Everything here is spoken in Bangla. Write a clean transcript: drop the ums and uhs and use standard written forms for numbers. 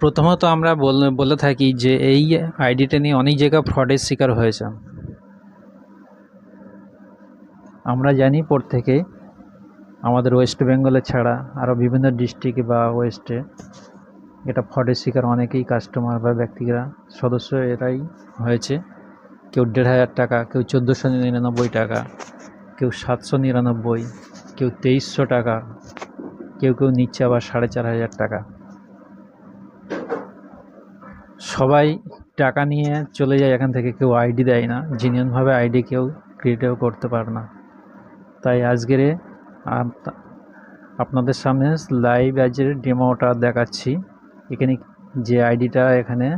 প্রথমত আমরা বলে থাকি যে এই আইডিটা নিয়ে অনেক জায়গায় ফ্রডের শিকার হয়েছে। আমরা জানি প্রত্যেকে আমাদের ওয়েস্ট বেঙ্গলে ছাড়া আরও বিভিন্ন ডিস্ট্রিক্ট বা ওয়েস্টে এটা ফ্রডের শিকার অনেকেই কাস্টমার বা ব্যক্তিরা সদস্য এরাই হয়েছে। কেউ ১,৫০০ টাকা, কেউ ১৪৯৯ টাকা, কেউ ৭৯৯, কেউ ২৩০০ টাকা, কেউ নিচ্ছে আবার ৪,৫০০ টাকা। সবাই টাকা নিয়ে চলে যায় এখান থেকে, কেউ আইডি দেয় না, জেনুইনভাবে আইডি কেউ ক্রিয়েটও করতে পারে না। তাই আজকের আপনাদের সামনে লাইভ আজের ডেমোটা দেখাচ্ছি। এখানে যে আইডিটা এখানে